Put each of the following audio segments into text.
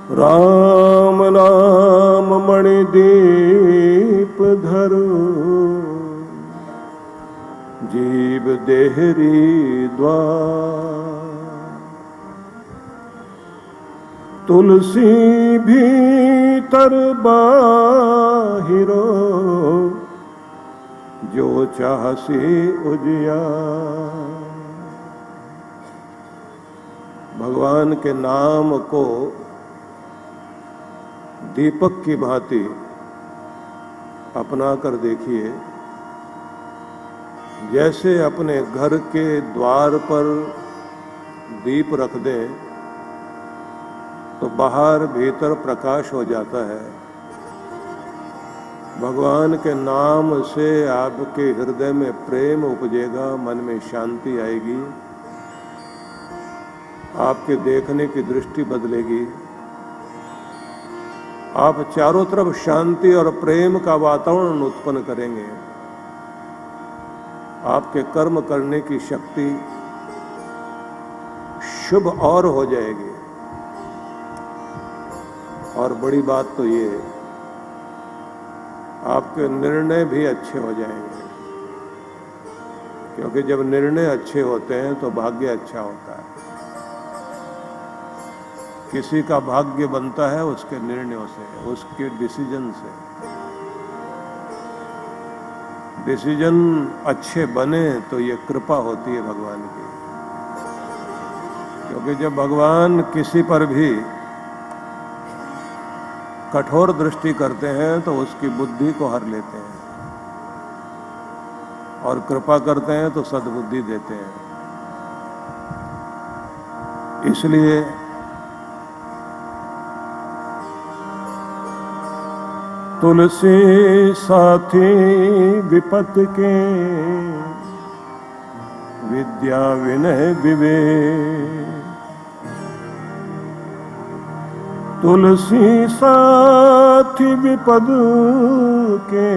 राम नाम मणिदीप धरो, जीव देहरी द्वार। तुलसी भीतर बाहिरो, जो चाहसी उजियार। भगवान के नाम को दीपक की भांति अपना कर देखिए। जैसे अपने घर के द्वार पर दीप रख दें तो बाहर भीतर प्रकाश हो जाता है। भगवान के नाम से आपके हृदय में प्रेम उपजेगा, मन में शांति आएगी, आपके देखने की दृष्टि बदलेगी। आप चारों तरफ शांति और प्रेम का वातावरण उत्पन्न करेंगे। आपके कर्म करने की शक्ति शुभ और हो जाएगी। और बड़ी बात तो ये, आपके निर्णय भी अच्छे हो जाएंगे, क्योंकि जब निर्णय अच्छे होते हैं तो भाग्य अच्छा होता है। किसी का भाग्य बनता है उसके निर्णयों से, उसके डिसीजन से। डिसीजन अच्छे बने तो ये कृपा होती है भगवान की। क्योंकि जब भगवान किसी पर भी कठोर दृष्टि करते हैं तो उसकी बुद्धि को हर लेते हैं, और कृपा करते हैं तो सद्बुद्धि देते हैं। इसलिए तुलसी साथी विपत के, विद्या विनय विवेक। तुलसी साथी विपद के,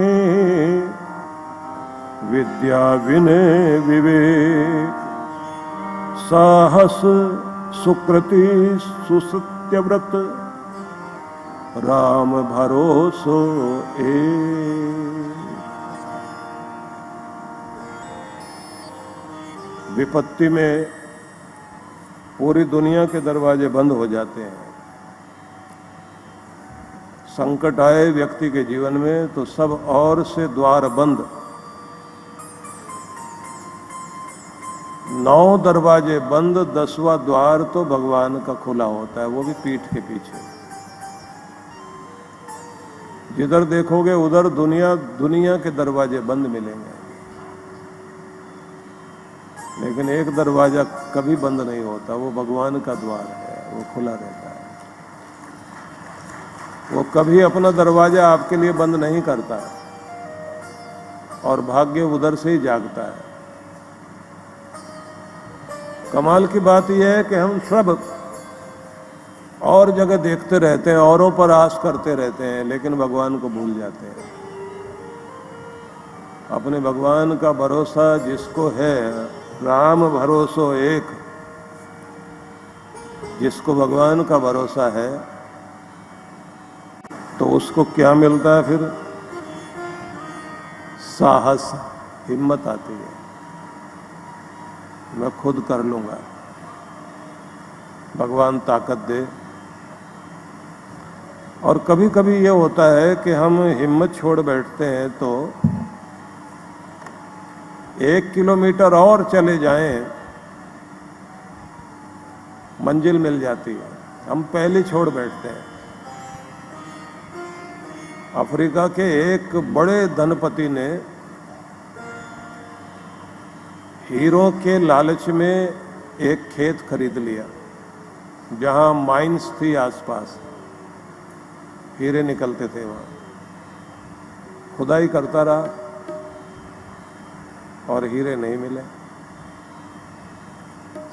विद्या विनय विवेक। साहस सुकृति सुसत्यव्रत, राम भरोसो एक। विपत्ति में पूरी दुनिया के दरवाजे बंद हो जाते हैं। संकट आए व्यक्ति के जीवन में तो सब ओर से द्वार बंद। 9 दरवाजे बंद, 10वां द्वार तो भगवान का खुला होता है, वो भी पीठ के पीछे। जिधर देखोगे उधर दुनिया के दरवाजे बंद मिलेंगे, लेकिन एक दरवाजा कभी बंद नहीं होता, वो भगवान का द्वार है, वो खुला रहता है। वो कभी अपना दरवाजा आपके लिए बंद नहीं करता, और भाग्य उधर से ही जागता है। कमाल की बात यह है कि हम सब और जगह देखते रहते हैं, औरों पर आस करते रहते हैं, लेकिन भगवान को भूल जाते हैं। अपने भगवान का भरोसा जिसको है, राम भरोसो एक, जिसको भगवान का भरोसा है तो उसको क्या मिलता है फिर? साहस, हिम्मत आती है, मैं खुद कर लूंगा, भगवान ताकत दे। और कभी कभी ये होता है कि हम हिम्मत छोड़ बैठते हैं तो 1 किलोमीटर और चले जाएं, मंजिल मिल जाती है, हम पहले छोड़ बैठते हैं। अफ्रीका के एक बड़े धनपति ने हीरो के लालच में एक खेत खरीद लिया, जहां माइंस थी आसपास, हीरे निकलते थे। वहां खुदाई करता रहा और हीरे नहीं मिले।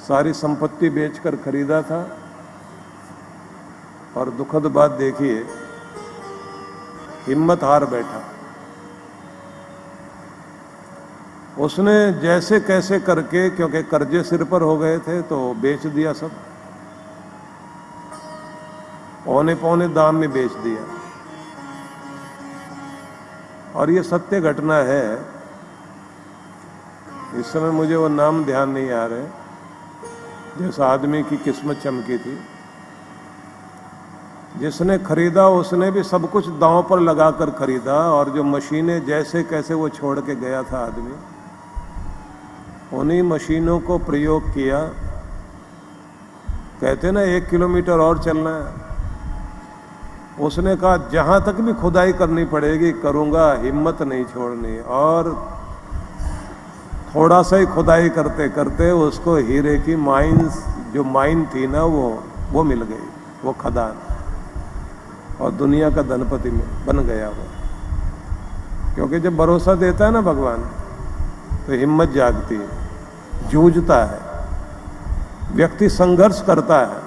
सारी संपत्ति बेचकर खरीदा था, और दुखद बात देखिए, हिम्मत हार बैठा। उसने जैसे कैसे करके, क्योंकि कर्जे सिर पर हो गए थे, तो बेच दिया सब। औने पौने दाम में बेच दिया। और ये सत्य घटना है। इस समय मुझे वो नाम ध्यान नहीं आ रहे, जिस आदमी की किस्मत चमकी थी। जिसने खरीदा उसने भी सब कुछ दांव पर लगाकर खरीदा, और जो मशीनें जैसे कैसे वो छोड़ के गया था आदमी, उन्हीं मशीनों को प्रयोग किया। कहते ना 1 किलोमीटर और चलना है, उसने कहा जहां तक भी खुदाई करनी पड़ेगी करूंगा, हिम्मत नहीं छोड़नी। और थोड़ा सा ही खुदाई करते करते उसको हीरे की माइंस, जो माइन थी ना, वो मिल गई, वो खदान, और दुनिया का धनपति में बन गया वो। क्योंकि जब भरोसा देता है ना भगवान, तो हिम्मत जागती है, जूझता है, व्यक्ति संघर्ष करता है।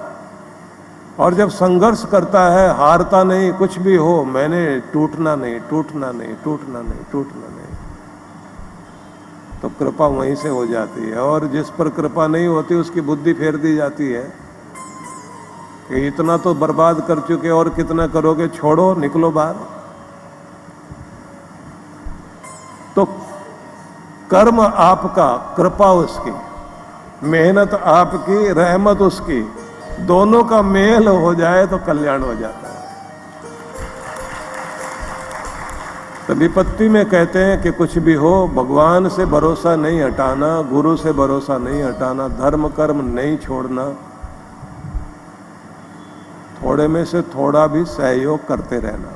और जब संघर्ष करता है, हारता नहीं, कुछ भी हो, मैंने टूटना नहीं, टूटना नहीं, टूटना नहीं, टूटना नहीं, तो कृपा वहीं से हो जाती है। और जिस पर कृपा नहीं होती उसकी बुद्धि फेर दी जाती है कि इतना तो बर्बाद कर चुके, और कितना करोगे, छोड़ो, निकलो बाहर। तो कर्म आपका, कृपा उसकी, मेहनत आपकी, रहमत उसकी, दोनों का मेल हो जाए तो कल्याण हो जाता है। तो विपत्ति में कहते हैं कि कुछ भी हो, भगवान से भरोसा नहीं हटाना, गुरु से भरोसा नहीं हटाना, धर्म कर्म नहीं छोड़ना, थोड़े में से थोड़ा भी सहयोग करते रहना।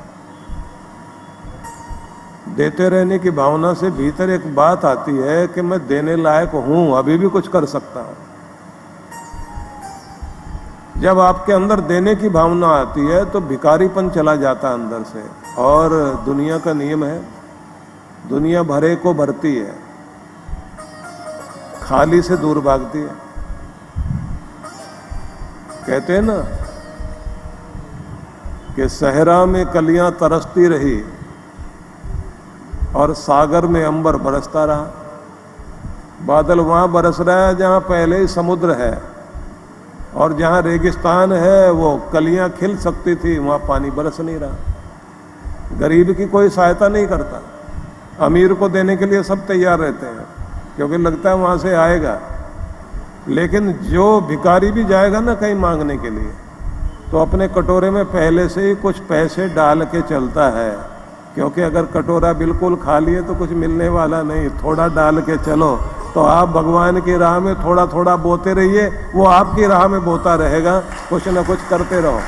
देते रहने की भावना से भीतर एक बात आती है कि मैं देने लायक हूं, अभी भी कुछ कर सकता हूं। जब आपके अंदर देने की भावना आती है तो भिखारीपन चला जाता है अंदर से। और दुनिया का नियम है, दुनिया भरे को भरती है, खाली से दूर भागती है। कहते हैं ना कि सहरा में कलियां तरसती रही और सागर में अंबर बरसता रहा। बादल वहां बरस रहा है जहां पहले ही समुद्र है, और जहां रेगिस्तान है वो कलियां खिल सकती थी, वहां पानी बरस नहीं रहा। गरीब की कोई सहायता नहीं करता, अमीर को देने के लिए सब तैयार रहते हैं, क्योंकि लगता है वहां से आएगा। लेकिन जो भिखारी भी जाएगा ना कहीं मांगने के लिए, तो अपने कटोरे में पहले से ही कुछ पैसे डाल के चलता है, क्योंकि अगर कटोरा बिल्कुल खाली है तो कुछ मिलने वाला नहीं। थोड़ा डाल के चलो, तो आप भगवान की राह में थोड़ा थोड़ा बोते रहिए, वो आपकी राह में बोता रहेगा। कुछ ना कुछ करते रहो,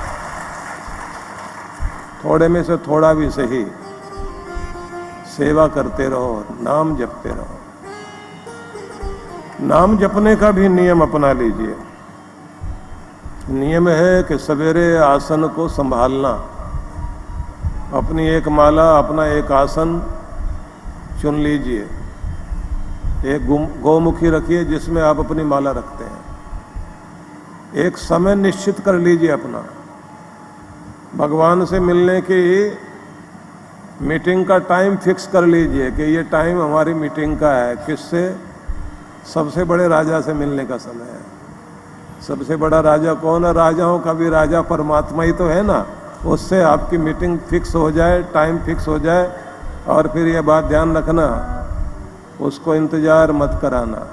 थोड़े में से थोड़ा भी सही, सेवा करते रहो, नाम जपते रहो। नाम जपने का भी नियम अपना लीजिए। नियम है कि सवेरे आसन को संभालना, अपनी एक माला, अपना एक आसन चुन लीजिए। एक गौमुखी रखिए जिसमें आप अपनी माला रखते हैं। एक समय निश्चित कर लीजिए अपना, भगवान से मिलने की मीटिंग का टाइम फिक्स कर लीजिए कि ये टाइम हमारी मीटिंग का है। किससे? सबसे बड़े राजा से मिलने का समय है। सबसे बड़ा राजा कौन है? राजाओं का भी राजा परमात्मा ही तो है ना। उससे आपकी मीटिंग फिक्स हो जाए, टाइम फिक्स हो जाए। और फिर यह बात ध्यान रखना, उसको इंतज़ार मत कराना।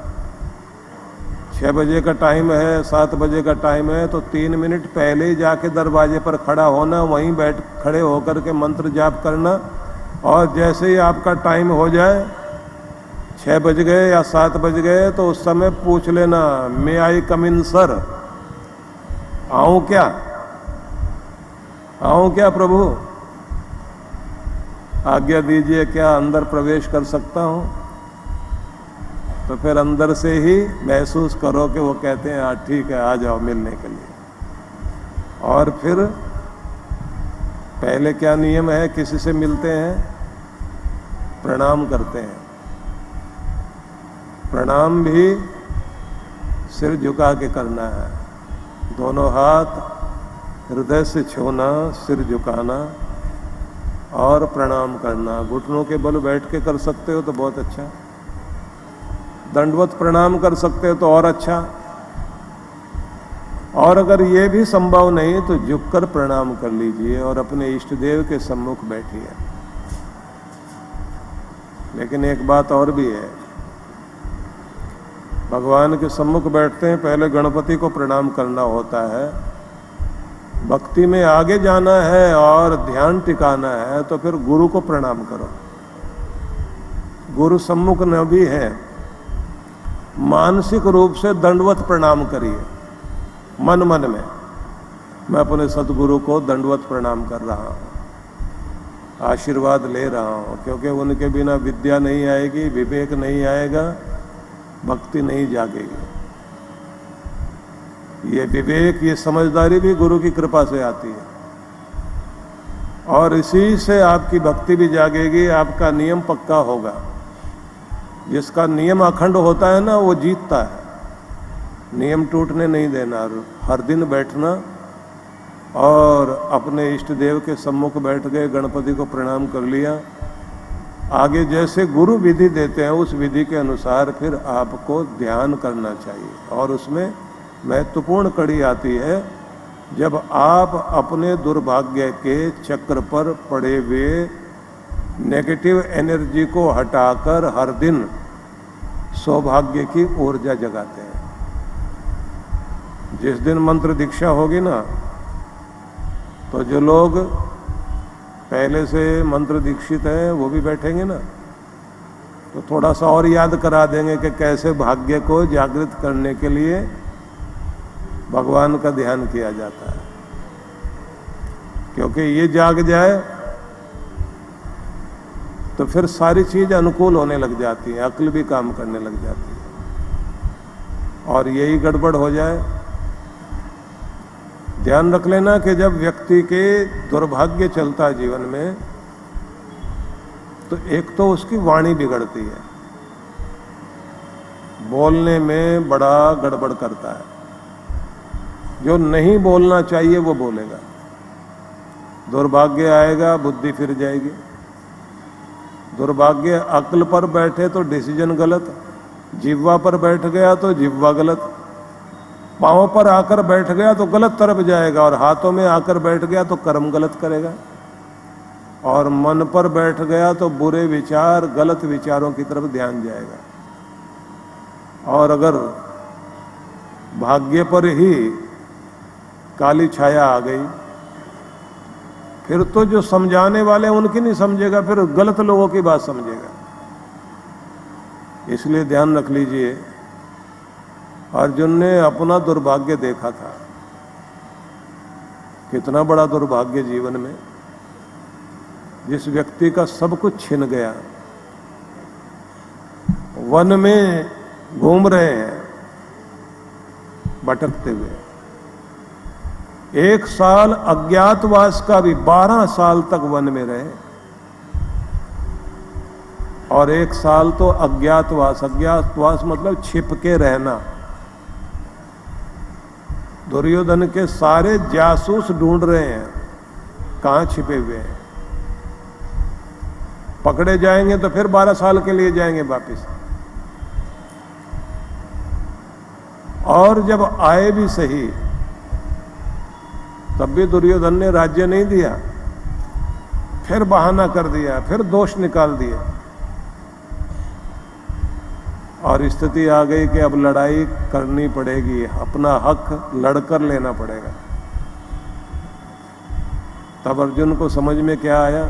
6 बजे का टाइम है, 7 बजे का टाइम है, तो 3 मिनट पहले ही जाके दरवाजे पर खड़ा होना, वहीं खड़े होकर के मंत्र जाप करना। और जैसे ही आपका टाइम हो जाए, 6 बज गए या 7 बज गए, तो उस समय पूछ लेना, मे आई कम इन सर? आऊं क्या? आऊं क्या प्रभु? आज्ञा दीजिए, क्या अंदर प्रवेश कर सकता हूं? तो फिर अंदर से ही महसूस करो कि वो कहते हैं हाँ ठीक है, आ जाओ मिलने के लिए। और फिर पहले क्या नियम है, किसी से मिलते हैं प्रणाम करते हैं। प्रणाम भी सिर झुका के करना है, दोनों हाथ हृदय से छूना, सिर झुकाना और प्रणाम करना। घुटनों के बल बैठ के कर सकते हो तो बहुत अच्छा, दंडवत प्रणाम कर सकते हो तो और अच्छा। और अगर ये भी संभव नहीं तो झुककर प्रणाम कर लीजिए और अपने इष्ट देव के सम्मुख बैठिए। लेकिन एक बात और भी है, भगवान के सम्मुख बैठते हैं पहले गणपति को प्रणाम करना होता है। भक्ति में आगे जाना है और ध्यान टिकाना है तो फिर गुरु को प्रणाम करो। गुरु सम्मुख न भी है, मानसिक रूप से दंडवत प्रणाम करिए। मन मन में मैं अपने सतगुरु को दंडवत प्रणाम कर रहा हूँ, आशीर्वाद ले रहा हूँ, क्योंकि उनके बिना विद्या नहीं आएगी, विवेक नहीं आएगा, भक्ति नहीं जागेगी। ये विवेक, ये समझदारी भी गुरु की कृपा से आती है और इसी से आपकी भक्ति भी जागेगी, आपका नियम पक्का होगा। जिसका नियम अखंड होता है ना, वो जीतता है। नियम टूटने नहीं देना, हर दिन बैठना और अपने इष्ट देव के सम्मुख बैठ गए, गणपति को प्रणाम कर लिया। आगे जैसे गुरु विधि देते हैं उस विधि के अनुसार फिर आपको ध्यान करना चाहिए। और उसमें महत्वपूर्ण कड़ी आती है, जब आप अपने दुर्भाग्य के चक्र पर पड़े हुए नेगेटिव एनर्जी को हटाकर हर दिन सौभाग्य की ऊर्जा जगाते हैं। जिस दिन मंत्र दीक्षा होगी ना, तो जो लोग पहले से मंत्र दीक्षित हैं वो भी बैठेंगे ना, तो थोड़ा सा और याद करा देंगे कि कैसे भाग्य को जागृत करने के लिए भगवान का ध्यान किया जाता है। क्योंकि ये जाग जाए तो फिर सारी चीज अनुकूल होने लग जाती है, अक्ल भी काम करने लग जाती है। और यही गड़बड़ हो जाए, ध्यान रख लेना कि जब व्यक्ति के दुर्भाग्य चलता है जीवन में, तो एक तो उसकी वाणी बिगड़ती है, बोलने में बड़ा गड़बड़ करता है। जो नहीं बोलना चाहिए वो बोलेगा, दुर्भाग्य आएगा, बुद्धि फिर जाएगी। दुर्भाग्य अक्ल पर बैठे तो डिसीजन गलत, जिह्वा पर बैठ गया तो जिह्वा गलत, पांव पर आकर बैठ गया तो गलत तरफ जाएगा, और हाथों में आकर बैठ गया तो कर्म गलत करेगा, और मन पर बैठ गया तो बुरे विचार, गलत विचारों की तरफ ध्यान जाएगा। और अगर भाग्य पर ही काली छाया आ गई, फिर तो जो समझाने वाले उनकी नहीं समझेगा, फिर गलत लोगों की बात समझेगा। इसलिए ध्यान रख लीजिए, अर्जुन ने अपना दुर्भाग्य देखा था, कितना बड़ा दुर्भाग्य जीवन में, जिस व्यक्ति का सब कुछ छिन गया, वन में घूम रहे हैं भटकते हुए, 1 साल अज्ञातवास का भी, 12 साल तक वन में रहे, और 1 साल तो अज्ञातवास। अज्ञातवास मतलब छिप के रहना। दुर्योधन के सारे जासूस ढूंढ रहे हैं कहां छिपे हुए हैं, पकड़े जाएंगे तो फिर 12 साल के लिए जाएंगे वापिस। और जब आए भी सही, तब भी दुर्योधन ने राज्य नहीं दिया, फिर बहाना कर दिया, फिर दोष निकाल दिया, और स्थिति आ गई कि अब लड़ाई करनी पड़ेगी, अपना हक लड़कर लेना पड़ेगा। तब अर्जुन को समझ में क्या आया,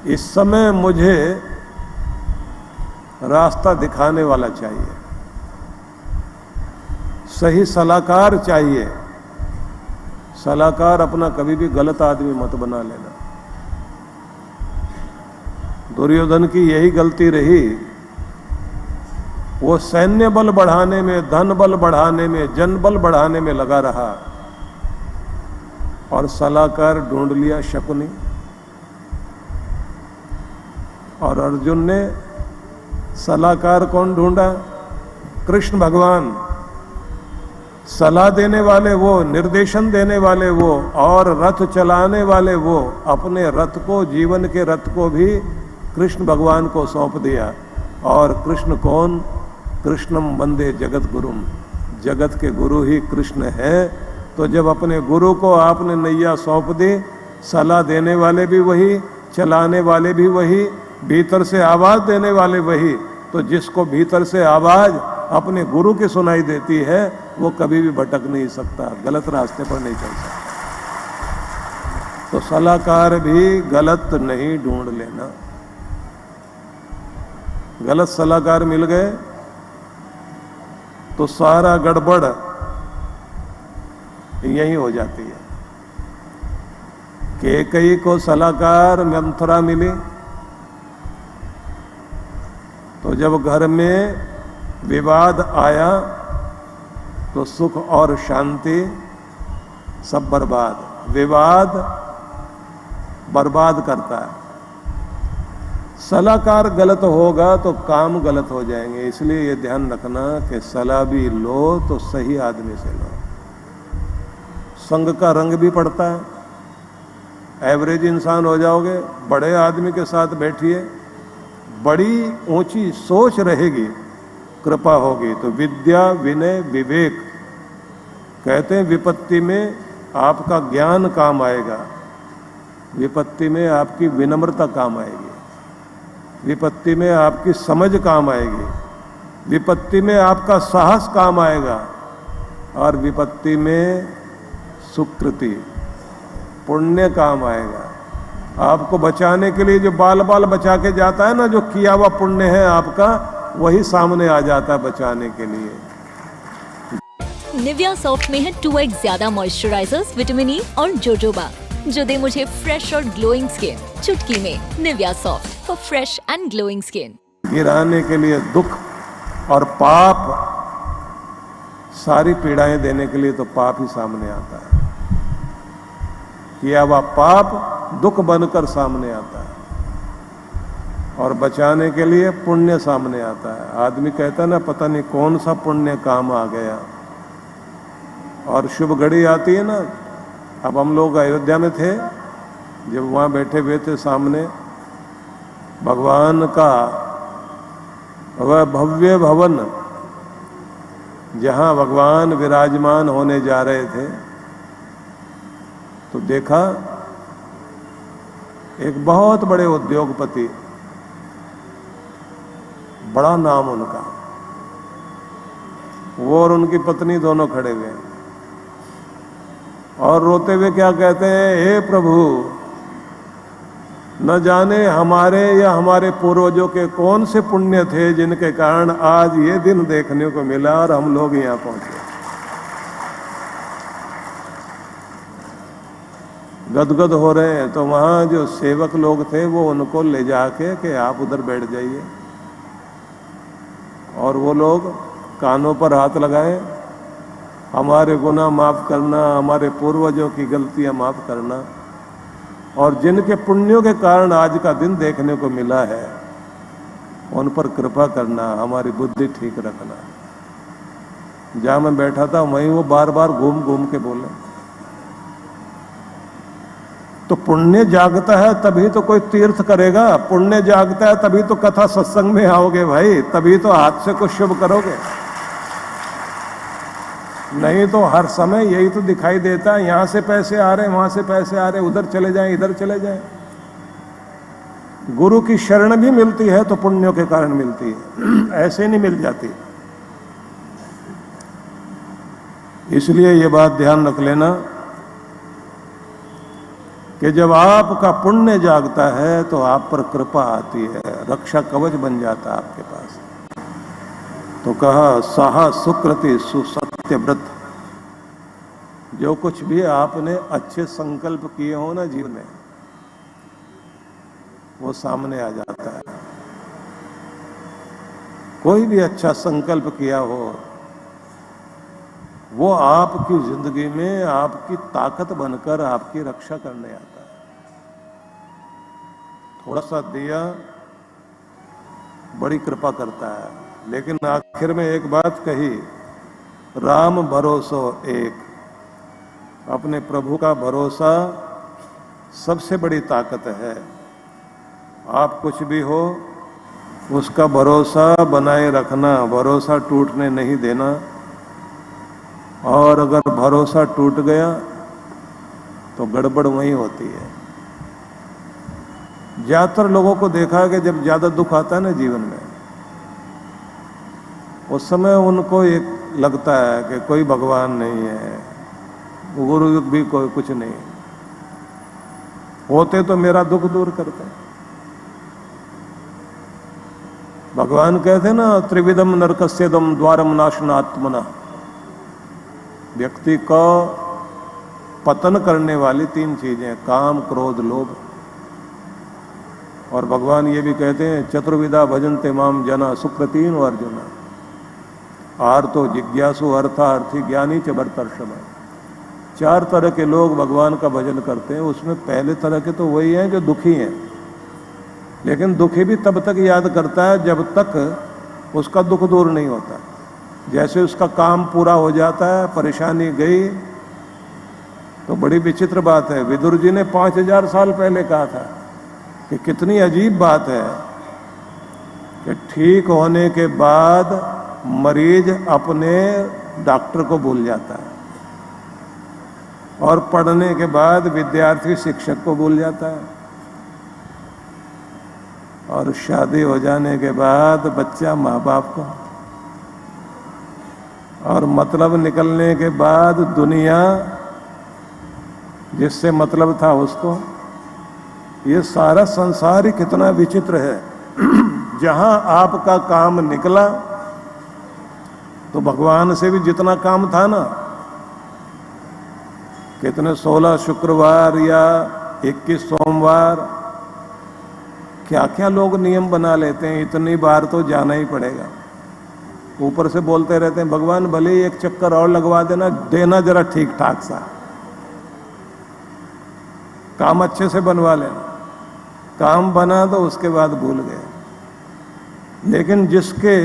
इस समय मुझे रास्ता दिखाने वाला चाहिए, सही सलाहकार चाहिए। सलाहकार अपना कभी भी गलत आदमी मत बना लेना। दुर्योधन की यही गलती रही, वो सैन्य बल बढ़ाने में, धन बल बढ़ाने में, जन बल बढ़ाने में लगा रहा, और सलाहकार ढूंढ लिया शकुनी। और अर्जुन ने सलाहकार कौन ढूंढा? कृष्ण भगवान। सलाह देने वाले वो, निर्देशन देने वाले वो, और रथ चलाने वाले वो। अपने रथ को, जीवन के रथ को भी कृष्ण भगवान को सौंप दिया। और कृष्ण कौन? कृष्णम वंदे जगत गुरुम, जगत के गुरु ही कृष्ण है। तो जब अपने गुरु को आपने नैया सौंप दी, सलाह देने वाले भी वही, चलाने वाले भी वही, भीतर से आवाज देने वाले वही, तो जिसको भीतर से आवाज अपने गुरु की सुनाई देती है वो कभी भी भटक नहीं सकता, गलत रास्ते पर नहीं चल सकता। तो सलाहकार भी गलत नहीं ढूंढ लेना। गलत सलाहकार मिल गए तो सारा गड़बड़ यही हो जाती है। कैकेयी को सलाहकार मंथरा मिली, तो जब घर में विवाद आया तो सुख और शांति सब बर्बाद। विवाद बर्बाद करता है। सलाहकार गलत होगा तो काम गलत हो जाएंगे। इसलिए ये ध्यान रखना कि सलाह भी लो तो सही आदमी से लो। संग का रंग भी पड़ता है। एवरेज इंसान हो जाओगे, बड़े आदमी के साथ बैठिए, बड़ी ऊंची सोच रहेगी, कृपा होगी। तो विद्या विनय विवेक कहते हैं, विपत्ति में आपका ज्ञान काम आएगा, विपत्ति में आपकी विनम्रता काम आएगी, विपत्ति में आपकी समझ काम आएगी, विपत्ति में आपका साहस काम आएगा, और विपत्ति में सुकृति पुण्य काम आएगा। आपको बचाने के लिए जो बाल बाल बचा के जाता है ना, जो किया हुआ पुण्य है आपका, वही सामने आ जाता है बचाने के लिए। निविया सॉफ्ट में है 2x ज्यादा मॉइस्चराइजर्स, विटामिन ई और जोजोबा, जो दे मुझे फ्रेश और ग्लोइंग स्किन। चुटकी में Nivea soft for fresh and glowing skin. गिराने के लिए दुख और पाप, सारी पीड़ाएं देने के लिए तो पाप ही सामने आता है। किया हुआ पाप दुख बनकर सामने आता है, और बचाने के लिए पुण्य सामने आता है। आदमी कहता है ना, पता नहीं कौन सा पुण्य काम आ गया, और शुभ घड़ी आती है ना। अब हम लोग अयोध्या में थे, जब वहाँ बैठे हुए थे, सामने भगवान का वह भव्य भवन, जहाँ भगवान विराजमान होने जा रहे थे, तो देखा एक बहुत बड़े उद्योगपति, बड़ा नाम उनका, वो और उनकी पत्नी दोनों खड़े हुए हैं, और रोते हुए क्या कहते हैं, हे प्रभु, न जाने हमारे या हमारे पूर्वजों के कौन से पुण्य थे जिनके कारण आज ये दिन देखने को मिला और हम लोग यहाँ पहुंचे। गदगद हो रहे हैं। तो वहाँ जो सेवक लोग थे वो उनको ले जाके कि आप उधर बैठ जाइए, और वो लोग कानों पर हाथ लगाए, हमारे गुनाह माफ़ करना, हमारे पूर्वजों की गलतियां माफ़ करना, और जिनके पुण्यों के कारण आज का दिन देखने को मिला है उन पर कृपा करना, हमारी बुद्धि ठीक रखना। जहाँ मैं बैठा था वहीं वो बार बार घूम घूम के बोले। तो पुण्य जागता है तभी तो कोई तीर्थ करेगा, पुण्य जागता है तभी तो कथा सत्संग में आओगे भाई, तभी तो हाथ से कुछ शुभ करोगे। नहीं तो हर समय यही तो दिखाई देता है, यहां से पैसे आ रहे, वहां से पैसे आ रहे, उधर चले जाएं, इधर चले जाएं। गुरु की शरण भी मिलती है तो पुण्यों के कारण मिलती है, ऐसे नहीं मिल जाती। इसलिए ये बात ध्यान रख लेना कि जब आपका पुण्य जागता है तो आप पर कृपा आती है, रक्षा कवच बन जाता है आपके पास। तो कहा, साहा सुकृति सुसत्य व्रत, जो कुछ भी आपने अच्छे संकल्प किए हो ना जीवन में, वो सामने आ जाता है। कोई भी अच्छा संकल्प किया हो, वो आपकी जिंदगी में आपकी ताकत बनकर आपकी रक्षा करने आता है। थोड़ा सा दिया बड़ी कृपा करता है, लेकिन आखिर में एक बात कही, राम भरोसो एक। अपने प्रभु का भरोसा सबसे बड़ी ताकत है। आप कुछ भी हो, उसका भरोसा बनाए रखना, भरोसा टूटने नहीं देना। और अगर भरोसा टूट गया तो गड़बड़ वहीं होती है। ज्यादातर लोगों को देखा है कि जब ज्यादा दुख आता है ना जीवन में, उस समय उनको एक लगता है कि कोई भगवान नहीं है, गुरु भी कोई कुछ नहीं होते तो मेरा दुख दूर करते। भगवान कहते ना, त्रिविधम नरकस्यदम द्वारम नाशनात्मना, व्यक्ति को पतन करने वाली 3 चीजें, काम, क्रोध, लोभ। और भगवान ये भी कहते हैं, चतुर्विधा भजन्ते माम जना सुकृतीन व अर्जुना, आर्तो जिज्ञासु अर्थार्थी ज्ञानी च भरतर्षभ। 4 तरह के लोग भगवान का भजन करते हैं। उसमें पहले तरह के तो वही हैं जो दुखी हैं, लेकिन दुखी भी तब तक याद करता है जब तक उसका दुख दूर नहीं होता। जैसे उसका काम पूरा हो जाता है, परेशानी गई, तो बड़ी विचित्र बात है। विदुर जी ने 5000 साल पहले कहा था कि कितनी अजीब बात है कि ठीक होने के बाद मरीज अपने डॉक्टर को भूल जाता है, और पढ़ने के बाद विद्यार्थी शिक्षक को भूल जाता है, और शादी हो जाने के बाद बच्चा माँ बाप को, और मतलब निकलने के बाद दुनिया जिससे मतलब था उसको। ये सारा संसार ही कितना विचित्र है। जहां आपका काम निकला तो भगवान से भी जितना काम था ना, कितने 16 शुक्रवार या 21 सोमवार, क्या क्या लोग नियम बना लेते हैं, इतनी बार तो जाना ही पड़ेगा। ऊपर से बोलते रहते हैं भगवान भले ही 1 चक्कर और लगवा देना जरा ठीक ठाक सा, काम अच्छे से बनवा लेना। काम बना तो उसके बाद भूल गए। लेकिन जिसके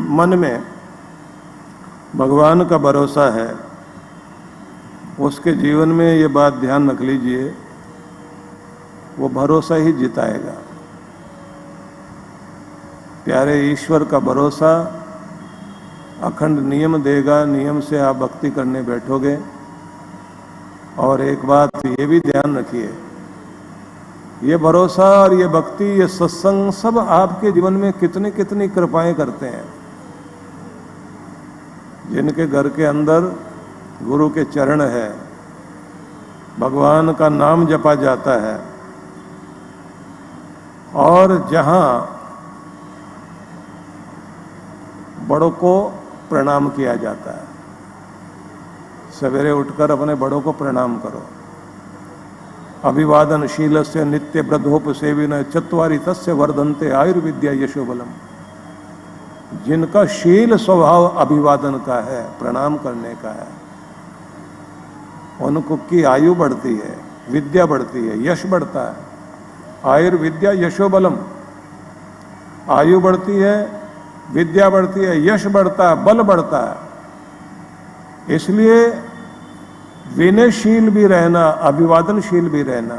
मन में भगवान का भरोसा है, उसके जीवन में ये बात ध्यान रख लीजिए, वो भरोसा ही जिताएगा। प्यारे ईश्वर का भरोसा अखंड नियम देगा, नियम से आप भक्ति करने बैठोगे। और एक बात ये भी ध्यान रखिए, ये भरोसा और ये भक्ति, ये सत्संग सब आपके जीवन में कितनी कितनी कृपाएं करते हैं। जिनके घर के अंदर गुरु के चरण है, भगवान का नाम जपा जाता है, और जहां बड़ों को प्रणाम किया जाता है, सवेरे उठकर अपने बड़ों को प्रणाम करो। अभिवादनशील से नित्य वृद्धोपसेविन चत्वारि तस्य वर्धन्ते आयुर्विद्या यशोबलम। जिनका शील स्वभाव अभिवादन का है, प्रणाम करने का है, उनको की आयु बढ़ती है, विद्या बढ़ती है, यश बढ़ता है। आयुर्विद्या यशोबलम, आयु बढ़ती है, विद्या बढ़ती है, यश बढ़ता है, बल बढ़ता है। इसलिए विनयशील भी रहना, अभिवादनशील भी रहना,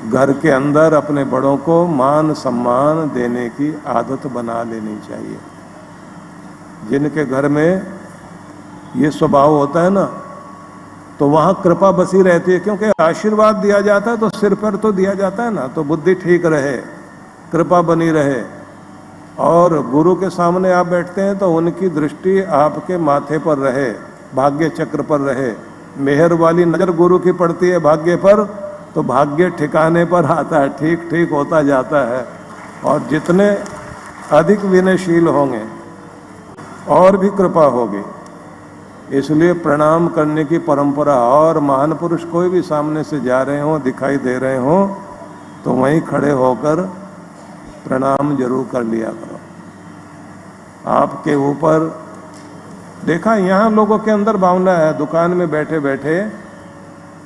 घर के अंदर अपने बड़ों को मान सम्मान देने की आदत बना लेनी चाहिए। जिनके घर में ये स्वभाव होता है ना, तो वहाँ कृपा बसी रहती है, क्योंकि आशीर्वाद दिया जाता है तो सिर पर तो दिया जाता है ना, तो बुद्धि ठीक रहे, कृपा बनी रहे। और गुरु के सामने आप बैठते हैं तो उनकी दृष्टि आपके माथे पर रहे, भाग्य चक्र पर रहे। मेहर वाली नजर गुरु की पड़ती है भाग्य पर, तो भाग्य ठिकाने पर आता है, ठीक ठीक होता जाता है। और जितने अधिक विनयशील होंगे और भी कृपा होगी। इसलिए प्रणाम करने की परंपरा, और महान पुरुष कोई भी सामने से जा रहे हों, दिखाई दे रहे हों, तो वहीं खड़े होकर प्रणाम जरूर कर लिया करो। आपके ऊपर देखा, यहाँ लोगों के अंदर भावना है, दुकान में बैठे बैठे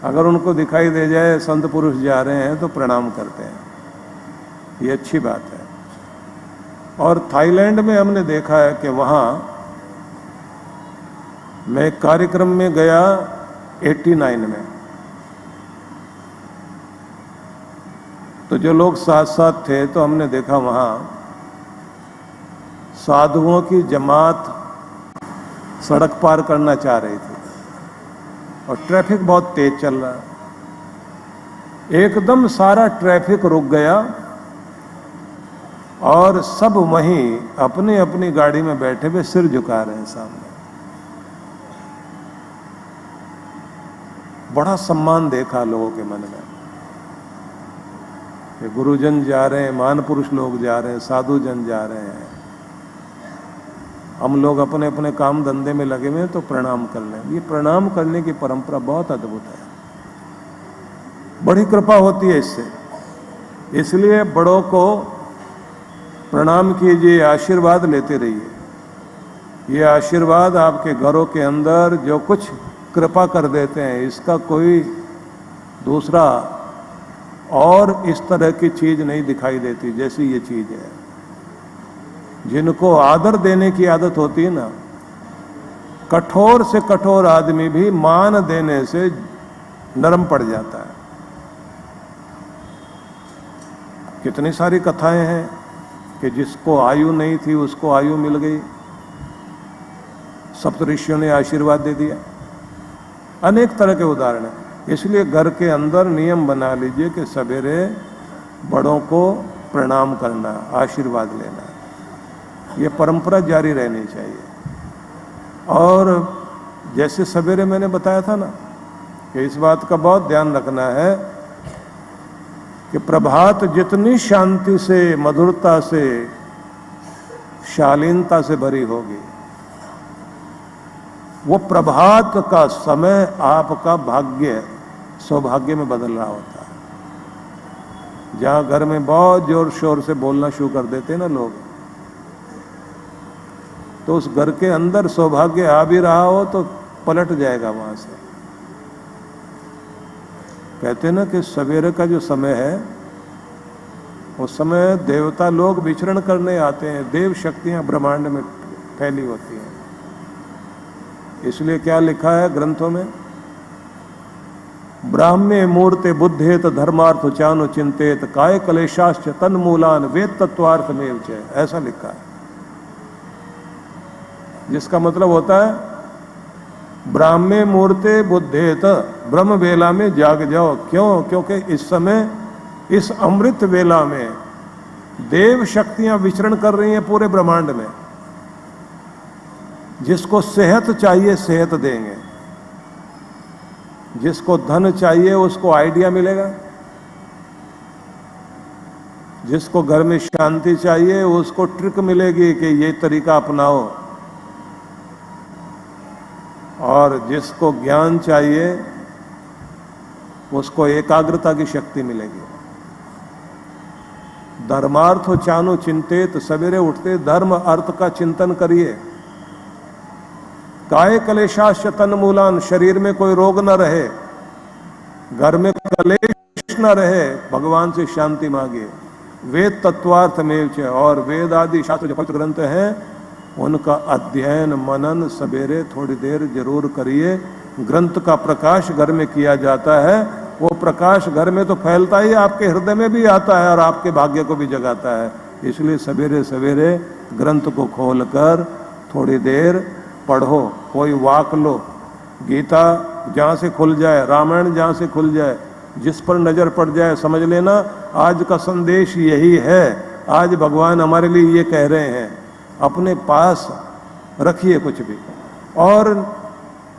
अगर उनको दिखाई दे जाए संत पुरुष जा रहे हैं तो प्रणाम करते हैं, ये अच्छी बात है। और थाईलैंड में हमने देखा है कि वहाँ मैं एक कार्यक्रम में गया 89 में, तो जो लोग साथ साथ थे तो हमने देखा वहाँ साधुओं की जमात सड़क पार करना चाह रही थी और ट्रैफिक बहुत तेज चल रहा है। एकदम सारा ट्रैफिक रुक गया और सब वहीं अपनी अपनी गाड़ी में बैठे हुए सिर झुका रहे हैं सामने। बड़ा सम्मान देखा लोगों के मन में कि गुरुजन जा रहे हैं, महान पुरुष लोग जा रहे हैं, साधु जन जा रहे हैं, हम लोग अपने अपने काम धंधे में लगे हुए हैं तो प्रणाम कर लें। ये प्रणाम करने की परंपरा बहुत अद्भुत है, बड़ी कृपा होती है इससे। इसलिए बड़ों को प्रणाम कीजिए, आशीर्वाद लेते रहिए। ये आशीर्वाद आपके घरों के अंदर जो कुछ कृपा कर देते हैं, इसका कोई दूसरा और इस तरह की चीज नहीं दिखाई देती जैसी ये चीज है। जिनको आदर देने की आदत होती है ना, कठोर से कठोर आदमी भी मान देने से नरम पड़ जाता है। कितनी सारी कथाएं हैं कि जिसको आयु नहीं थी उसको आयु मिल गई, सप्तऋषियों ने आशीर्वाद दे दिया। अनेक तरह के उदाहरण हैं। इसलिए घर के अंदर नियम बना लीजिए कि सवेरे बड़ों को प्रणाम करना, आशीर्वाद लेना, ये परंपरा जारी रहनी चाहिए। और जैसे सवेरे मैंने बताया था ना कि इस बात का बहुत ध्यान रखना है कि प्रभात जितनी शांति से, मधुरता से, शालीनता से भरी होगी, वो प्रभात का समय आपका भाग्य, सौभाग्य में बदल रहा होता है। जहां घर में बहुत जोर शोर से बोलना शुरू कर देते हैं ना लोग, तो उस घर के अंदर सौभाग्य आ भी रहा हो तो पलट जाएगा वहां से। कहते हैं ना कि सवेरे का जो समय है उस समय देवता लोग विचरण करने आते हैं, देव शक्तियां ब्रह्मांड में फैली होती हैं। इसलिए क्या लिखा है ग्रंथों में, ब्राह्मे मूर्ते बुद्धेत धर्मार्थ चानु चिंतेत काय कलेशाश्च तन्मूलान वेद तत्वार्थ में, ऐसा लिखा है। जिसका मतलब होता है ब्राह्मे मूर्ते बुद्धेत, ब्रह्म वेला में जाग जाओ। क्यों? क्योंकि इस समय, इस अमृत वेला में देव शक्तियां विचरण कर रही हैं पूरे ब्रह्मांड में। जिसको सेहत चाहिए सेहत देंगे, जिसको धन चाहिए उसको आइडिया मिलेगा, जिसको घर में शांति चाहिए उसको ट्रिक मिलेगी कि ये तरीका अपनाओ, और जिसको ज्ञान चाहिए उसको एकाग्रता की शक्ति मिलेगी। धर्मार्थ चानु चिंतेत, सवेरे उठते धर्म अर्थ का चिंतन करिए। काय कलेशाश्च तन्मूलान, शरीर में कोई रोग न रहे, घर में कलेश न रहे, भगवान से शांति मांगिए। वेद तत्वार्थ में, और वेद आदि शास्त्र जो पवित्र ग्रंथ हैं उनका अध्ययन मनन सवेरे थोड़ी देर जरूर करिए। ग्रंथ का प्रकाश घर में किया जाता है, वो प्रकाश घर में तो फैलता ही, आपके हृदय में भी आता है और आपके भाग्य को भी जगाता है। इसलिए सवेरे सवेरे ग्रंथ को खोलकर थोड़ी देर पढ़ो, कोई वाक लो, गीता जहाँ से खुल जाए, रामायण जहाँ से खुल जाए, जिस पर नजर पड़ जाए समझ लेना आज का संदेश यही है, आज भगवान हमारे लिए ये कह रहे हैं। अपने पास रखिए कुछ भी, और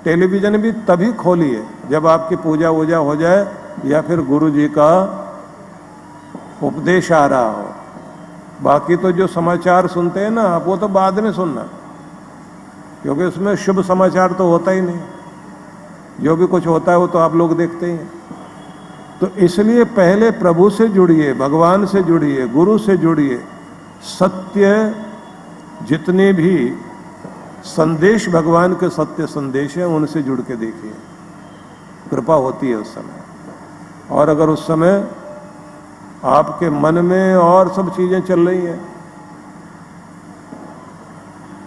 टेलीविजन भी तभी खोलिए जब आपकी पूजा वूजा हो जाए या फिर गुरु जी का उपदेश आ रहा हो। बाकी तो जो समाचार सुनते हैं ना, वो तो बाद में सुनना, क्योंकि उसमें शुभ समाचार तो होता ही नहीं। जो भी कुछ होता है वो तो आप लोग देखते ही हैं। तो इसलिए पहले प्रभु से जुड़िए, भगवान से जुड़िए, गुरु से जुड़िए। सत्य जितने भी संदेश भगवान के सत्य संदेश हैं उनसे जुड़ के देखिए, कृपा होती है उस समय। और अगर उस समय आपके मन में और सब चीजें चल रही हैं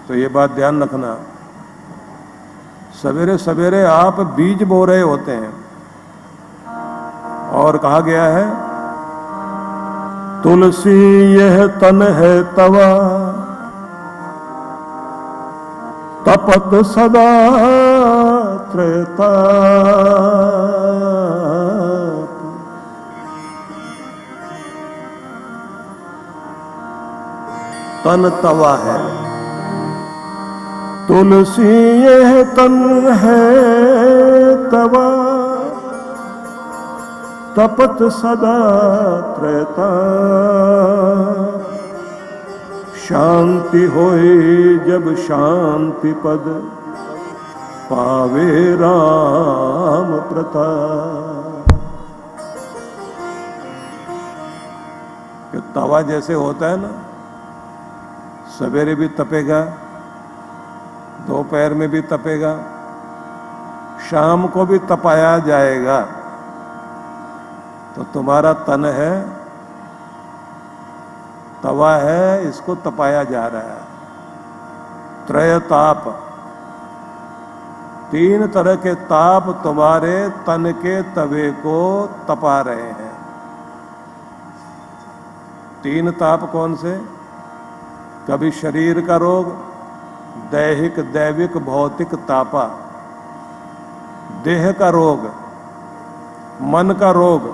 तो ये बात ध्यान रखना, सवेरे सवेरे आप बीज बो रहे होते हैं। और कहा गया है तुलसी यह तन है तवा, तपत सदा त्रयताप, तन तवा है, तुलसी यह तन है तवा, तपत सदा त्रयताप। शांति होए जब शांति पद, पावे राम प्रताप। कि तवा जैसे होता है ना, सवेरे भी तपेगा, दोपहर में भी तपेगा, शाम को भी तपाया जाएगा। तो तुम्हारा तन है, तवा है, इसको तपाया जा रहा है। त्रय ताप, तीन तरह के ताप तुम्हारे तन के तवे को तपा रहे हैं। तीन ताप कौन से? कभी शरीर का रोग, दैहिक दैविक भौतिक तापा, देह का रोग, मन का रोग,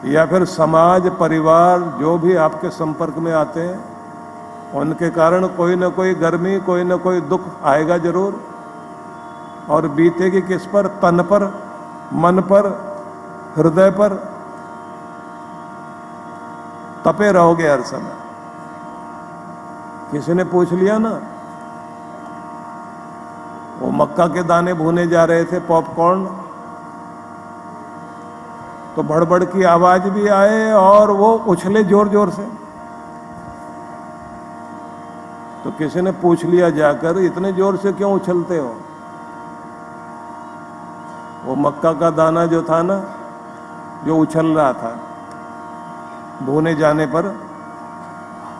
या फिर समाज परिवार जो भी आपके संपर्क में आते हैं उनके कारण कोई ना कोई गर्मी, कोई ना कोई दुख आएगा जरूर। और बीतेगी किस पर? तन पर, मन पर, हृदय पर। तपे रहोगे हर समय। किसी ने पूछ लिया ना, वो मक्का के दाने भूने जा रहे थे, पॉपकॉर्न, तो भड़बड़ की आवाज भी आए और वो उछले जोर जोर से। तो किसी ने पूछ लिया जाकर, इतने जोर से क्यों उछलते हो? वो मक्का का दाना जो था ना, जो उछल रहा था भूने जाने पर,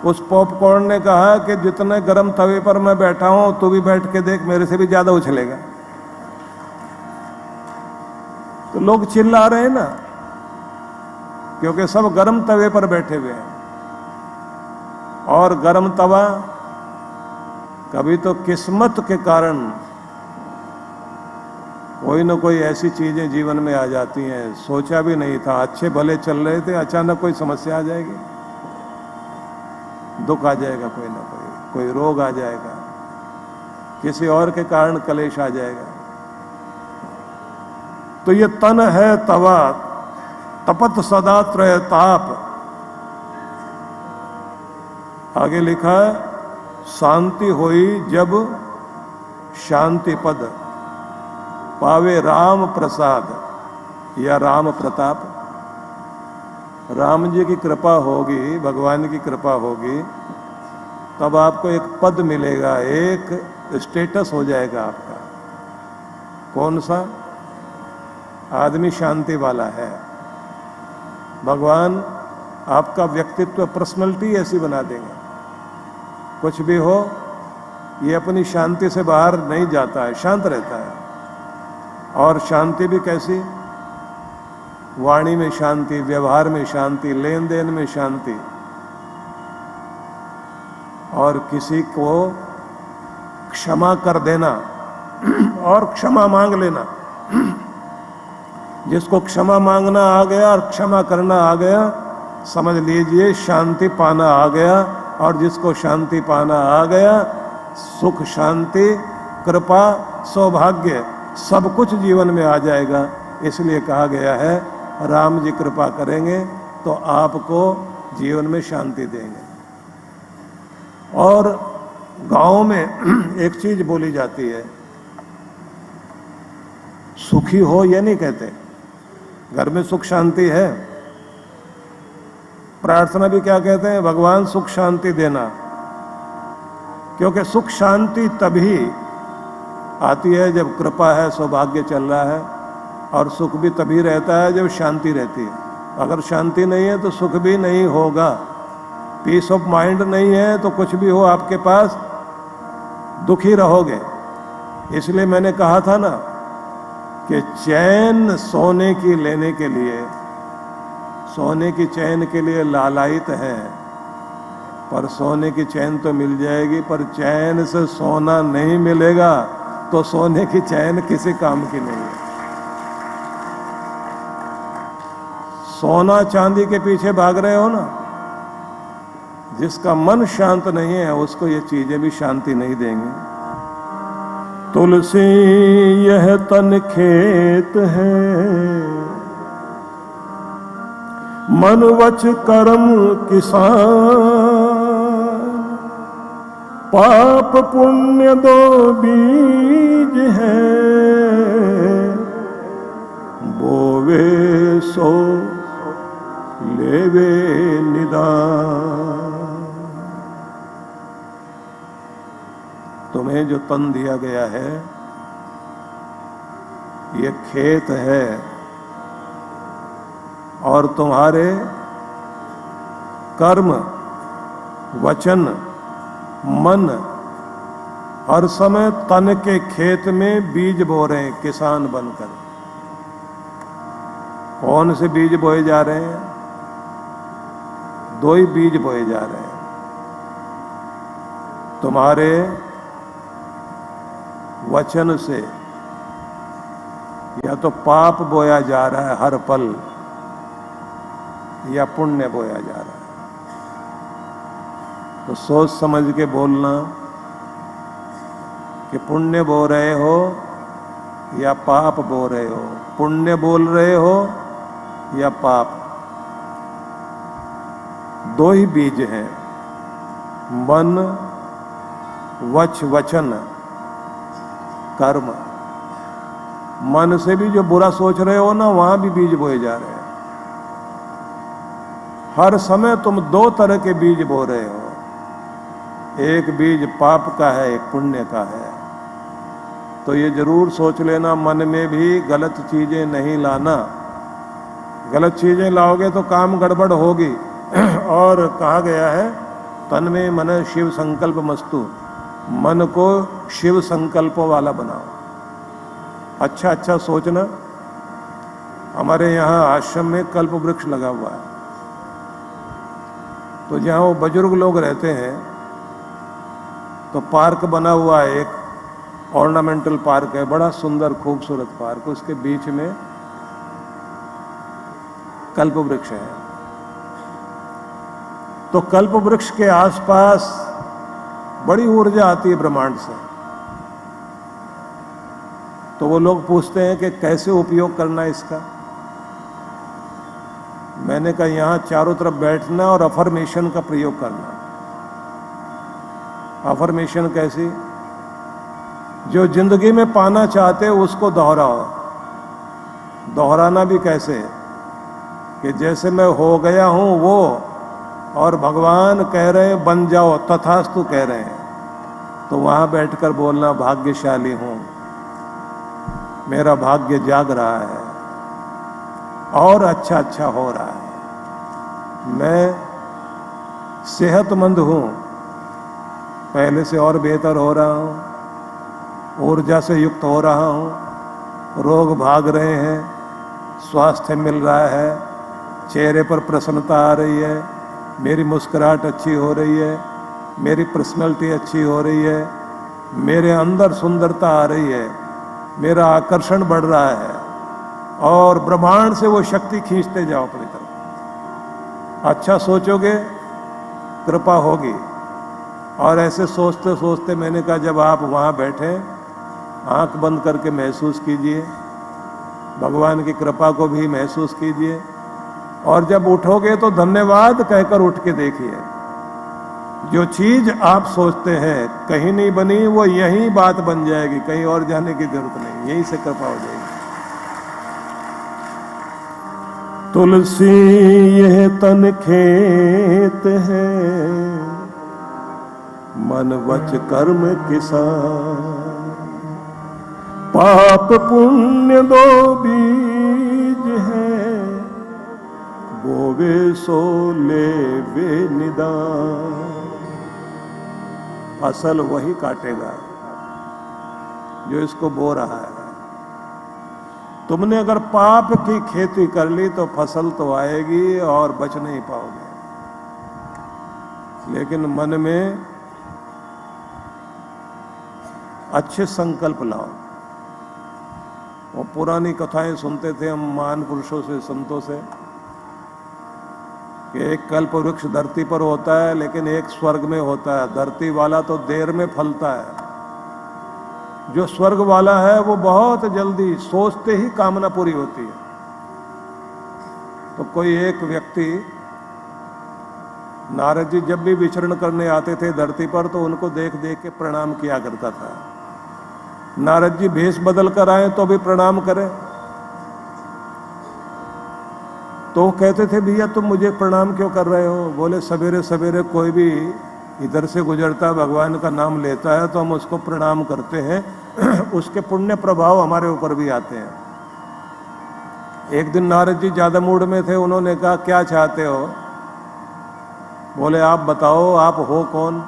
उस पॉपकॉर्न ने कहा कि जितने गर्म तवे पर मैं बैठा हूं, तू भी बैठ के देख, मेरे से भी ज्यादा उछलेगा। तो लोग चिल्ला रहे हैं ना, क्योंकि सब गर्म तवे पर बैठे हुए हैं। और गर्म तवा कभी तो किस्मत के कारण कोई ना कोई ऐसी चीजें जीवन में आ जाती हैं, सोचा भी नहीं था, अच्छे भले चल रहे थे, अचानक कोई समस्या आ जाएगी, दुख आ जाएगा, कोई ना कोई रोग आ जाएगा, किसी और के कारण कलेश आ जाएगा। तो ये तन है तवा, तपत सदा त्रय ताप। आगे लिखा है, शांति होई जब शांति पद, पावे राम प्रसाद या राम प्रताप। राम जी की कृपा होगी, भगवान की कृपा होगी, तब आपको एक पद मिलेगा, एक स्टेटस हो जाएगा आपका। कौन सा? आदमी शांति वाला है। भगवान आपका व्यक्तित्व, पर्सनैलिटी ऐसी बना देंगे, कुछ भी हो ये अपनी शांति से बाहर नहीं जाता है, शांत रहता है। और शांति भी कैसी? वाणी में शांति, व्यवहार में शांति, लेन देन में शांति, और किसी को क्षमा कर देना और क्षमा मांग लेना। जिसको क्षमा मांगना आ गया और क्षमा करना आ गया, समझ लीजिए शांति पाना आ गया। और जिसको शांति पाना आ गया, सुख, शांति, कृपा, सौभाग्य सब कुछ जीवन में आ जाएगा। इसलिए कहा गया है, राम जी कृपा करेंगे तो आपको जीवन में शांति देंगे। और गांव में एक चीज बोली जाती है, सुखी हो ये नहीं कहते, घर में सुख शांति है। प्रार्थना भी क्या कहते हैं? भगवान सुख शांति देना। क्योंकि सुख शांति तभी आती है जब कृपा है, सौभाग्य चल रहा है, और सुख भी तभी रहता है जब शांति रहती है। अगर शांति नहीं है तो सुख भी नहीं होगा, पीस ऑफ माइंड नहीं है तो कुछ भी हो आपके पास दुखी रहोगे। इसलिए मैंने कहा था ना कि चैन सोने की लेने के लिए, सोने की चैन के लिए लालायित है, पर सोने की चैन तो मिल जाएगी, पर चैन से सोना नहीं मिलेगा तो सोने की चैन किसी काम की नहीं है। सोना चांदी के पीछे भाग रहे हो ना, जिसका मन शांत नहीं है उसको ये चीजें भी शांति नहीं देंगी। तुलसी यह तन खेत है, मन वच कर्म किसान, पाप पुण्य दो बीज है, बोवे सो लेवे निदान। तुम्हें जो तन दिया गया है ये खेत है, और तुम्हारे कर्म वचन मन हर समय तन के खेत में बीज बो रहे हैं किसान बनकर। कौन से बीज बोए जा रहे हैं? दो ही बीज बोए जा रहे हैं। तुम्हारे वचन से या तो पाप बोया जा रहा है हर पल, या पुण्य बोया जा रहा है। तो सोच समझ के बोलना कि पुण्य बो रहे हो या पाप बो रहे हो, पुण्य बोल रहे हो या पाप। दो ही बीज हैं, मन वचन कर्म। मन से भी जो बुरा सोच रहे हो ना, वहां भी बीज बोए जा रहे हैं। हर समय तुम दो तरह के बीज बो रहे हो, एक बीज पाप का है, एक पुण्य का है। तो ये जरूर सोच लेना, मन में भी गलत चीजें नहीं लाना। गलत चीजें लाओगे तो काम गड़बड़ होगी। और कहा गया है तन में मन शिव संकल्प मस्तु, मन को शिव संकल्पों वाला बनाओ। अच्छा अच्छा सोचना। हमारे यहाँ आश्रम में कल्प वृक्ष लगा हुआ है, तो जहाँ वो बुजुर्ग लोग रहते हैं तो पार्क बना हुआ है, एक ऑर्नामेंटल पार्क है, बड़ा सुंदर खूबसूरत पार्क। उसके बीच में कल्प वृक्ष है। तो कल्प वृक्ष के आसपास बड़ी ऊर्जा आती है ब्रह्मांड से। तो वो लोग पूछते हैं कि कैसे उपयोग करना इसका। मैंने कहा यहाँ चारों तरफ बैठना और अफर्मेशन का प्रयोग करना। अफर्मेशन कैसी? जो जिंदगी में पाना चाहते हो उसको दोहराओ। दोहराना भी कैसे? कि जैसे मैं हो गया हूं वो, और भगवान कह रहे हैं बन जाओ, तथास्तु कह रहे हैं, तो वहां बैठकर बोलना भाग्यशाली हूं, मेरा भाग्य जाग रहा है और अच्छा अच्छा हो रहा है, मैं सेहतमंद हूं, पहले से और बेहतर हो रहा हूं, ऊर्जा से युक्त हो रहा हूं, रोग भाग रहे हैं, स्वास्थ्य मिल रहा है, चेहरे पर प्रसन्नता आ रही है, मेरी मुस्कुराहट अच्छी हो रही है, मेरी पर्सनैलिटी अच्छी हो रही है, मेरे अंदर सुंदरता आ रही है, मेरा आकर्षण बढ़ रहा है, और ब्रह्मांड से वो शक्ति खींचते जाओ अपनी तरफ। अच्छा सोचोगे कृपा होगी। और ऐसे सोचते सोचते मैंने कहा जब आप वहाँ बैठे आंख बंद करके महसूस कीजिए, भगवान की कृपा को भी महसूस कीजिए, और जब उठोगे तो धन्यवाद कहकर उठ के देखिए। जो चीज आप सोचते हैं कहीं नहीं बनी, वो यहीं बात बन जाएगी, कहीं और जाने की जरूरत नहीं, यहीं से कृपा हो जाएगी। तुलसी यह तन खेत है, मन वच कर्म किसान, पाप पुण्य दो बीज है, बोवे सो लेवे निदान। फसल वही काटेगा जो इसको बो रहा है। तुमने अगर पाप की खेती कर ली तो फसल तो आएगी और बच नहीं पाओगे। लेकिन मन में अच्छे संकल्प लाओ। वो पुरानी कथाएं सुनते थे हम महान पुरुषों से, संतों से, कि एक कल्प वृक्ष धरती पर होता है लेकिन एक स्वर्ग में होता है। धरती वाला तो देर में फलता है, जो स्वर्ग वाला है वो बहुत जल्दी, सोचते ही कामना पूरी होती है। तो कोई एक व्यक्ति, नारद जी जब भी विचरण करने आते थे धरती पर तो उनको देख देख के प्रणाम किया करता था। नारद जी भेष बदल कर आए तो भी प्रणाम करें, तो कहते थे भैया तुम मुझे प्रणाम क्यों कर रहे हो? बोले सवेरे सवेरे कोई भी इधर से गुजरता भगवान का नाम लेता है तो हम उसको प्रणाम करते हैं, उसके पुण्य प्रभाव हमारे ऊपर भी आते हैं। एक दिन नारद जी ज्यादा मूड में थे, उन्होंने कहा क्या चाहते हो? बोले आप बताओ, आप हो कौन?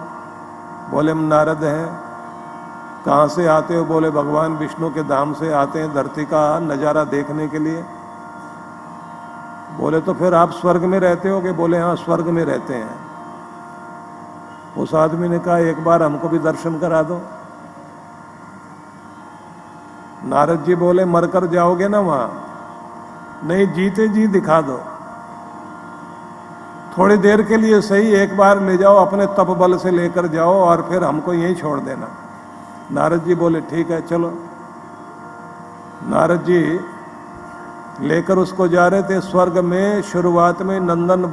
बोले हम नारद हैं। कहाँ से आते हो? बोले भगवान विष्णु के धाम से आते हैं धरती का नज़ारा देखने के लिए। बोले तो फिर आप स्वर्ग में रहते होगे? बोले हाँ स्वर्ग में रहते हैं। उस आदमी ने कहा एक बार हमको भी दर्शन करा दो। नारद जी बोले मरकर जाओगे ना वहां? नहीं, जीते जी दिखा दो। थोड़ी देर के लिए सही, एक बार ले जाओ, अपने तप बल से लेकर जाओ और फिर हमको यहीं छोड़ देना। नारद जी बोले ठीक है चलो। नारद जी लेकर उसको जा रहे थे। स्वर्ग में शुरुआत में नंदन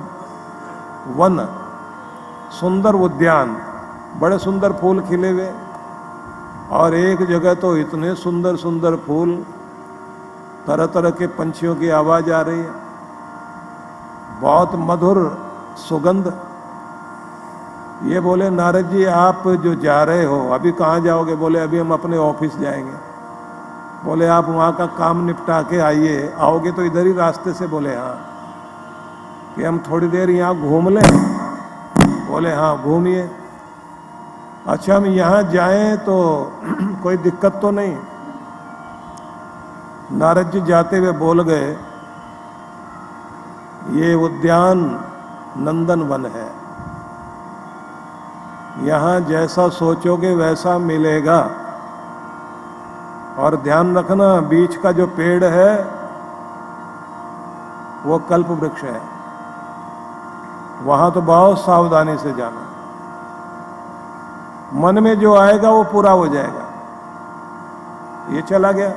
वन, सुंदर उद्यान, बड़े सुंदर फूल खिले हुए, और एक जगह तो इतने सुंदर सुंदर फूल, तरह तरह के पंछियों की आवाज आ रही है, बहुत मधुर सुगंध। ये बोले नारद जी आप जो जा रहे हो अभी कहाँ जाओगे? बोले अभी हम अपने ऑफिस जाएंगे। बोले आप वहाँ का काम निपटा के आइए, आओगे तो इधर ही रास्ते से? बोले हाँ। कि हम थोड़ी देर यहाँ घूम लें? बोले हाँ घूमिए। अच्छा हम यहाँ जाएं तो कोई दिक्कत तो नहीं? नारद जी जाते हुए बोल गए ये उद्यान नंदन वन है, यहाँ जैसा सोचोगे वैसा मिलेगा। और ध्यान रखना बीच का जो पेड़ है वो कल्प वृक्ष है, वहां तो बहुत सावधानी से जाना। मन में जो आएगा वो पूरा हो जाएगा। ये चला गया,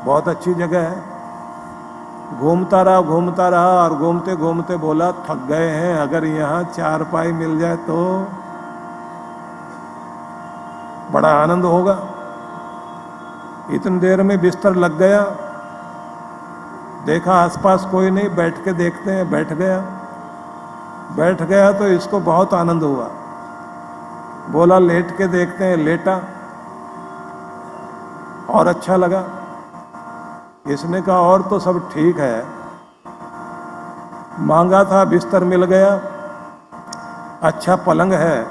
बहुत अच्छी जगह है। घूमता रहा और घूमते घूमते बोला थक गए हैं, अगर यहाँ चारपाई मिल जाए तो बड़ा आनंद होगा। इतनी देर में बिस्तर लग गया, देखा आसपास कोई नहीं, बैठ के देखते हैं। बैठ गया तो इसको बहुत आनंद हुआ। बोला लेट के देखते हैं, लेटा और अच्छा लगा। इसने कहा और तो सब ठीक है, मांगा था बिस्तर मिल गया, अच्छा पलंग है,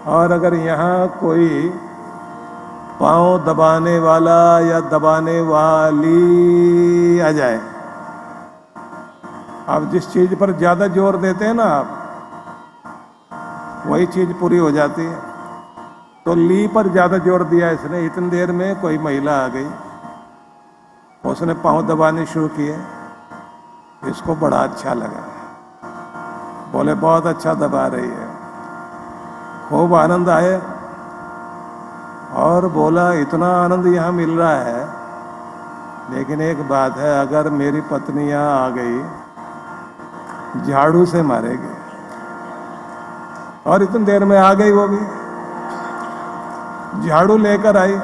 और अगर यहाँ कोई पाँव दबाने वाला या दबाने वाली आ जाए। आप जिस चीज पर ज्यादा जोर देते हैं ना आप, वही चीज पूरी हो जाती है। तो ली पर ज्यादा जोर दिया इसने। इतनी देर में कोई महिला आ गई, उसने पाँव दबाने शुरू किए। इसको बड़ा अच्छा लगा, बोले बहुत अच्छा दबा रही है। खूब आनंद आए और बोला इतना आनंद यहाँ मिल रहा है, लेकिन एक बात है, अगर मेरी पत्नी यहाँ आ गई झाड़ू से मारेगी। और इतनी देर में आ गई, वो भी झाड़ू लेकर आई।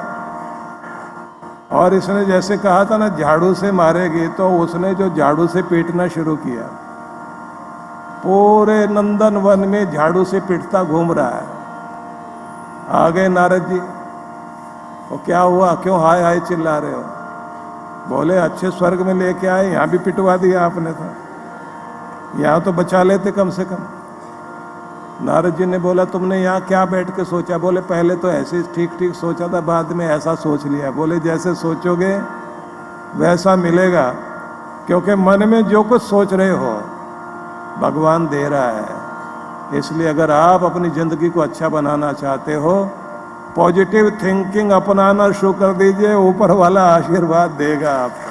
और इसने जैसे कहा था ना झाड़ू से मारेगी, तो उसने जो झाड़ू से पीटना शुरू किया, पूरे नंदन वन में झाड़ू से पीटता घूम रहा है। आ गए नारद जी, वो क्या हुआ, क्यों हाय हाय चिल्ला रहे हो? बोले अच्छे स्वर्ग में लेके आए, यहाँ भी पिटवा दिया आपने, तो यहाँ तो बचा लेते कम से कम। नारद जी ने बोला तुमने यहाँ क्या बैठ के सोचा? बोले पहले तो ऐसे ठीक ठीक सोचा था, बाद में ऐसा सोच लिया। बोले जैसे सोचोगे वैसा मिलेगा, क्योंकि मन में जो कुछ सोच रहे हो भगवान दे रहा है। इसलिए अगर आप अपनी ज़िंदगी को अच्छा बनाना चाहते हो, पॉजिटिव थिंकिंग अपनाना शुरू कर दीजिए, ऊपर वाला आशीर्वाद देगा आपको।